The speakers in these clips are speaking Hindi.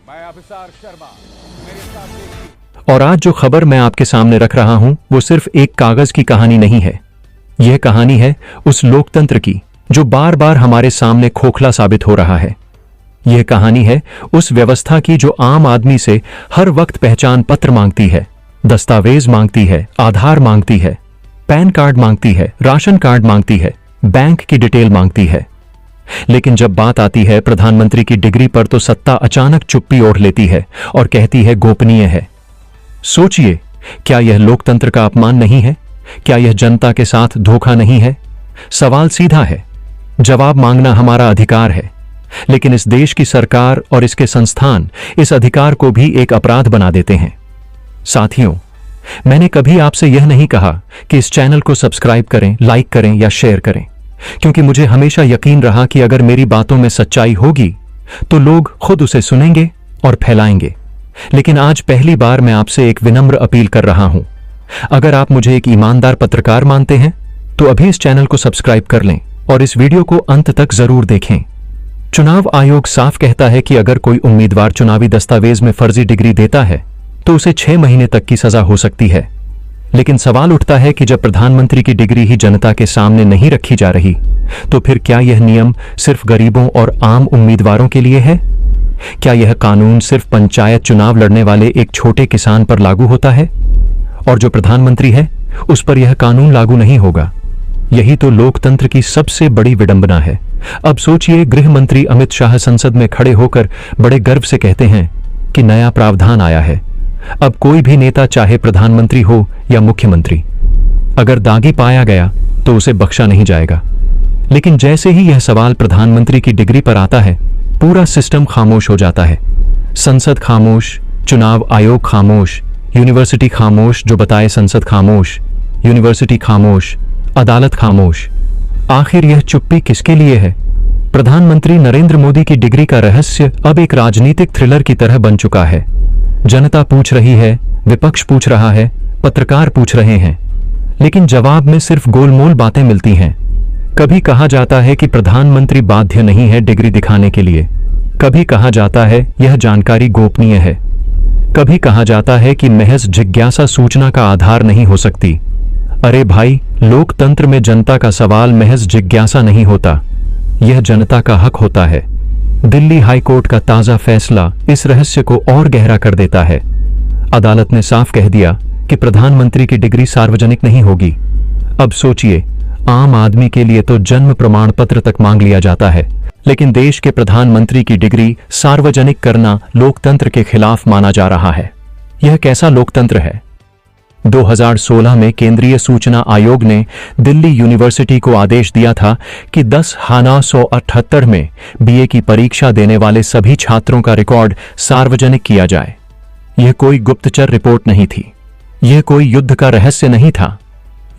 मैं अभिसार शर्मा, मेरे साथ देखिए। और आज जो खबर मैं आपके सामने रख रहा हूं वो सिर्फ एक कागज की कहानी नहीं है। यह कहानी है उस लोकतंत्र की जो बार बार हमारे सामने खोखला साबित हो रहा है। यह कहानी है उस व्यवस्था की जो आम आदमी से हर वक्त पहचान पत्र मांगती है, दस्तावेज मांगती है, आधार मांगती है, पैन कार्ड मांगती है, राशन कार्ड मांगती है, बैंक की डिटेल मांगती है। लेकिन जब बात आती है प्रधानमंत्री की डिग्री पर तो सत्ता अचानक चुप्पी ओढ़ लेती है और कहती है गोपनीय है। सोचिए, क्या यह लोकतंत्र का अपमान नहीं है? क्या यह जनता के साथ धोखा नहीं है? सवाल सीधा है, जवाब मांगना हमारा अधिकार है। लेकिन इस देश की सरकार और इसके संस्थान इस अधिकार को भी एक अपराध बना देते हैं। साथियों, मैंने कभी आपसे यह नहीं कहा कि इस चैनल को सब्सक्राइब करें, लाइक करें या शेयर करें, क्योंकि मुझे हमेशा यकीन रहा कि अगर मेरी बातों में सच्चाई होगी तो लोग खुद उसे सुनेंगे और फैलाएंगे। लेकिन आज पहली बार मैं आपसे एक विनम्र अपील कर रहा हूं। अगर आप मुझे एक ईमानदार पत्रकार मानते हैं तो अभी इस चैनल को सब्सक्राइब कर लें और इस वीडियो को अंत तक जरूर देखें। चुनाव आयोग साफ कहता है कि अगर कोई उम्मीदवार चुनावी दस्तावेज में फर्जी डिग्री देता है तो उसे 6 महीने तक की सजा हो सकती है। लेकिन सवाल उठता है कि जब प्रधानमंत्री की डिग्री ही जनता के सामने नहीं रखी जा रही तो फिर क्या यह नियम सिर्फ गरीबों और आम उम्मीदवारों के लिए है? क्या यह कानून सिर्फ पंचायत चुनाव लड़ने वाले एक छोटे किसान पर लागू होता है और जो प्रधानमंत्री है उस पर यह कानून लागू नहीं होगा? यही तो लोकतंत्र की सबसे बड़ी विडंबना है। अब सोचिए, गृह मंत्री अमित शाह संसद में खड़े होकर बड़े गर्व से कहते हैं कि नया प्रावधान आया है। अब कोई भी नेता, चाहे प्रधानमंत्री हो या मुख्यमंत्री, अगर दागी पाया गया तो उसे बख्शा नहीं जाएगा। लेकिन जैसे ही यह सवाल प्रधानमंत्री की डिग्री पर आता है, पूरा सिस्टम खामोश हो जाता है। संसद खामोश, चुनाव आयोग खामोश, यूनिवर्सिटी खामोश, जो बताए संसद खामोश, यूनिवर्सिटी खामोश, अदालत खामोश। आखिर यह चुप्पी किसके लिए है? प्रधानमंत्री नरेंद्र मोदी की डिग्री का रहस्य अब एक राजनीतिक थ्रिलर की तरह बन चुका है। जनता पूछ रही है, विपक्ष पूछ रहा है, पत्रकार पूछ रहे हैं, लेकिन जवाब में सिर्फ गोलमोल बातें मिलती हैं। कभी कहा जाता है कि प्रधानमंत्री बाध्य नहीं है डिग्री दिखाने के लिए, कभी कहा जाता है यह जानकारी गोपनीय है, कभी कहा जाता है कि महज जिज्ञासा सूचना का आधार नहीं हो सकती। अरे भाई, लोकतंत्र में जनता का सवाल महज जिज्ञासा नहीं होता, यह जनता का हक होता है। दिल्ली हाई कोर्ट का ताजा फैसला इस रहस्य को और गहरा कर देता है। अदालत ने साफ कह दिया कि प्रधानमंत्री की डिग्री सार्वजनिक नहीं होगी। अब सोचिए, आम आदमी के लिए तो जन्म प्रमाण पत्र तक मांग लिया जाता है, लेकिन देश के प्रधानमंत्री की डिग्री सार्वजनिक करना लोकतंत्र के खिलाफ माना जा रहा है। यह कैसा लोकतंत्र है? 2016 में केंद्रीय सूचना आयोग ने दिल्ली यूनिवर्सिटी को आदेश दिया था कि 10,978 में बीए की परीक्षा देने वाले सभी छात्रों का रिकॉर्ड सार्वजनिक किया जाए। यह कोई गुप्तचर रिपोर्ट नहीं थी, यह कोई युद्ध का रहस्य नहीं था।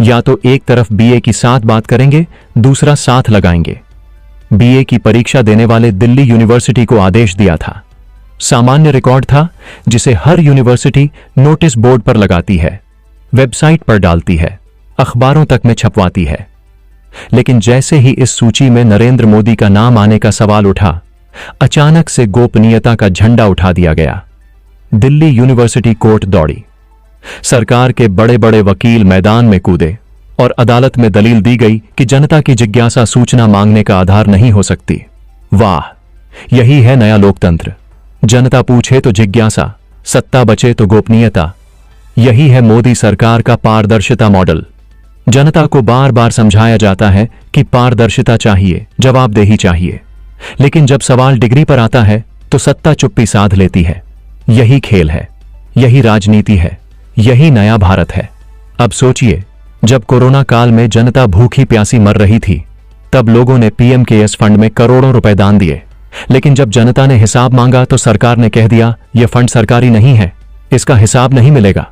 या तो एक तरफ बीए की साथ बात करेंगे, दूसरा साथ लगाएंगे। बीए की परीक्षा देने वाले दिल्ली यूनिवर्सिटी को आदेश दिया था। सामान्य रिकॉर्ड था जिसे हर यूनिवर्सिटी नोटिस बोर्ड पर लगाती है, वेबसाइट पर डालती है, अखबारों तक में छपवाती है। लेकिन जैसे ही इस सूची में नरेंद्र मोदी का नाम आने का सवाल उठा, अचानक से गोपनीयता का झंडा उठा दिया गया। दिल्ली यूनिवर्सिटी कोर्ट दौड़ी, सरकार के बड़े बड़े वकील मैदान में कूदे और अदालत में दलील दी गई कि जनता की जिज्ञासा सूचना मांगने का आधार नहीं हो सकती। वाह, यही है नया लोकतंत्र। जनता पूछे तो जिज्ञासा, सत्ता बचे तो गोपनीयता। यही है मोदी सरकार का पारदर्शिता मॉडल। जनता को बार बार समझाया जाता है कि पारदर्शिता चाहिए, जवाबदेही चाहिए, लेकिन जब सवाल डिग्री पर आता है तो सत्ता चुप्पी साध लेती है। यही खेल है, यही राजनीति है, यही नया भारत है। अब सोचिए, जब कोरोना काल में जनता भूखी प्यासी मर रही थी, तब लोगों ने पीएम केयर्स फंड में करोड़ों रुपए दान दिए। लेकिन जब जनता ने हिसाब मांगा तो सरकार ने कह दिया यह फंड सरकारी नहीं है, इसका हिसाब नहीं मिलेगा।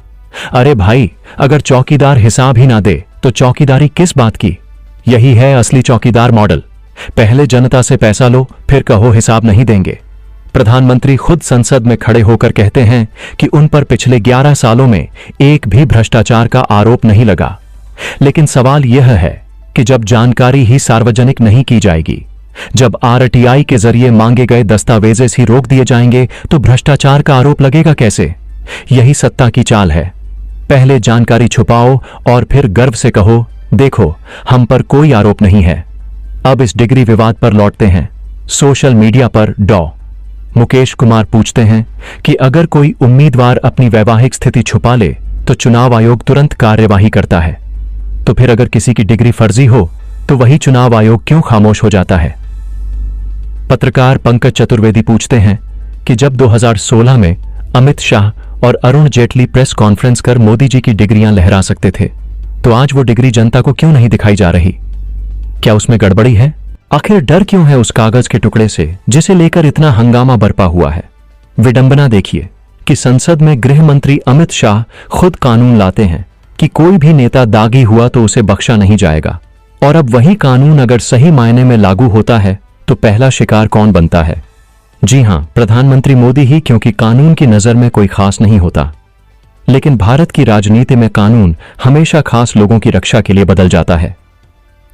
अरे भाई, अगर चौकीदार हिसाब ही ना दे तो चौकीदारी किस बात की? यही है असली चौकीदार मॉडल। पहले जनता से पैसा लो, फिर कहो हिसाब नहीं देंगे। प्रधानमंत्री खुद संसद में खड़े होकर कहते हैं कि उन पर पिछले 11 सालों में एक भी भ्रष्टाचार का आरोप नहीं लगा। लेकिन सवाल यह है कि जब जानकारी ही सार्वजनिक नहीं की जाएगी जब आरटीआई के जरिए मांगे गए दस्तावेजेस ही रोक दिए जाएंगे तो भ्रष्टाचार का आरोप लगेगा कैसे? यही सत्ता की चाल है। पहले जानकारी छुपाओ और फिर गर्व से कहो, देखो हम पर कोई आरोप नहीं है। अब इस डिग्री विवाद पर लौटते हैं। सोशल मीडिया पर मुकेश कुमार पूछते हैं कि अगर कोई उम्मीदवार अपनी वैवाहिक स्थिति छुपा ले तो चुनाव आयोग तुरंत कार्यवाही करता है, तो फिर अगर किसी की डिग्री फर्जी हो तो वही चुनाव आयोग क्यों खामोश हो जाता है? पत्रकार पंकज चतुर्वेदी पूछते हैं कि जब 2016 में अमित शाह और अरुण जेटली प्रेस कॉन्फ्रेंस कर मोदी जी की डिग्रियां लहरा सकते थे, तो आज वो डिग्री जनता को क्यों नहीं दिखाई जा रही? क्या उसमें गड़बड़ी है? आखिर डर क्यों है उस कागज के टुकड़े से जिसे लेकर इतना हंगामा बरपा हुआ है? विडंबना देखिए कि संसद में गृह मंत्री अमित शाह खुद कानून लाते हैं कि कोई भी नेता दागी हुआ तो उसे बख्शा नहीं जाएगा, और अब वही कानून अगर सही मायने में लागू होता है तो पहला शिकार कौन बनता है? जी हां, प्रधानमंत्री मोदी ही, क्योंकि कानून की नजर में कोई खास नहीं होता। लेकिन भारत की राजनीति में कानून हमेशा खास लोगों की रक्षा के लिए बदल जाता है।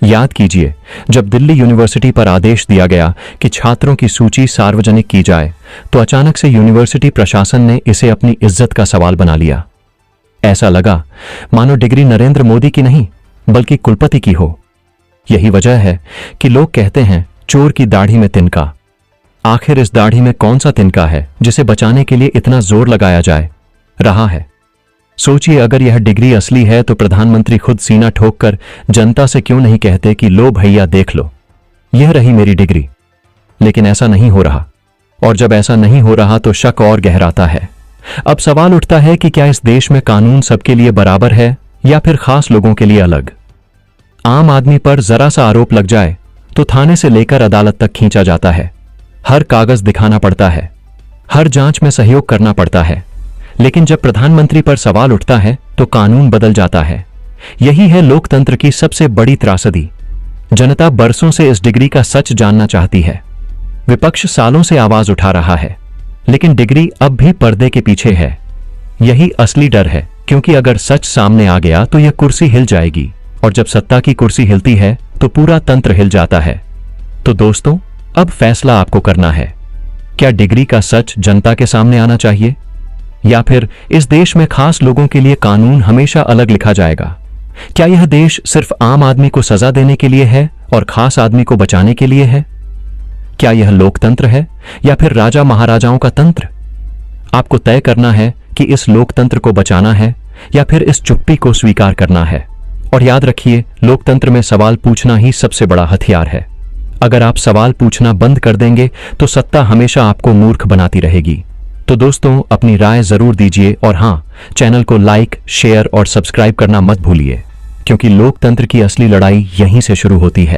याद कीजिए, जब दिल्ली यूनिवर्सिटी पर आदेश दिया गया कि छात्रों की सूची सार्वजनिक की जाए, तो अचानक से यूनिवर्सिटी प्रशासन ने इसे अपनी इज्जत का सवाल बना लिया। ऐसा लगा मानो डिग्री नरेंद्र मोदी की नहीं बल्कि कुलपति की हो। यही वजह है कि लोग कहते हैं चोर की दाढ़ी में तिनका। आखिर इस दाढ़ी में कौन सा तिनका है जिसे बचाने के लिए इतना जोर लगाया जाए रहा है? सोचिए, अगर यह डिग्री असली है तो प्रधानमंत्री खुद सीना ठोककर जनता से क्यों नहीं कहते कि लो भैया देख लो, यह रही मेरी डिग्री। लेकिन ऐसा नहीं हो रहा, और जब ऐसा नहीं हो रहा तो शक और गहराता है। अब सवाल उठता है कि क्या इस देश में कानून सबके लिए बराबर है या फिर खास लोगों के लिए अलग? आम आदमी पर जरा सा आरोप लग जाए तो थाने से लेकर अदालत तक खींचा जाता है, हर कागज दिखाना पड़ता है, हर जांच में सहयोग करना पड़ता है। लेकिन जब प्रधानमंत्री पर सवाल उठता है तो कानून बदल जाता है। यही है लोकतंत्र की सबसे बड़ी त्रासदी। जनता बरसों से इस डिग्री का सच जानना चाहती है। विपक्ष सालों से आवाज उठा रहा है, लेकिन डिग्री अब भी पर्दे के पीछे है। यही असली डर है, क्योंकि अगर सच सामने आ गया तो यह कुर्सी हिल जाएगी, और जब सत्ता की कुर्सी हिलती है तो पूरा तंत्र हिल जाता है। तो दोस्तों, अब फैसला आपको करना है। क्या डिग्री का सच जनता के सामने आना चाहिए, या फिर इस देश में खास लोगों के लिए कानून हमेशा अलग लिखा जाएगा? क्या यह देश सिर्फ आम आदमी को सजा देने के लिए है और खास आदमी को बचाने के लिए है? क्या यह लोकतंत्र है या फिर राजा महाराजाओं का तंत्र? आपको तय करना है कि इस लोकतंत्र को बचाना है या फिर इस चुप्पी को स्वीकार करना है। और याद रखिए, लोकतंत्र में सवाल पूछना ही सबसे बड़ा हथियार है। अगर आप सवाल पूछना बंद कर देंगे तो सत्ता हमेशा आपको मूर्ख बनाती रहेगी। तो दोस्तों, अपनी राय जरूर दीजिए, और हां, चैनल को लाइक, शेयर और सब्सक्राइब करना मत भूलिए, क्योंकि लोकतंत्र की असली लड़ाई यहीं से शुरू होती है।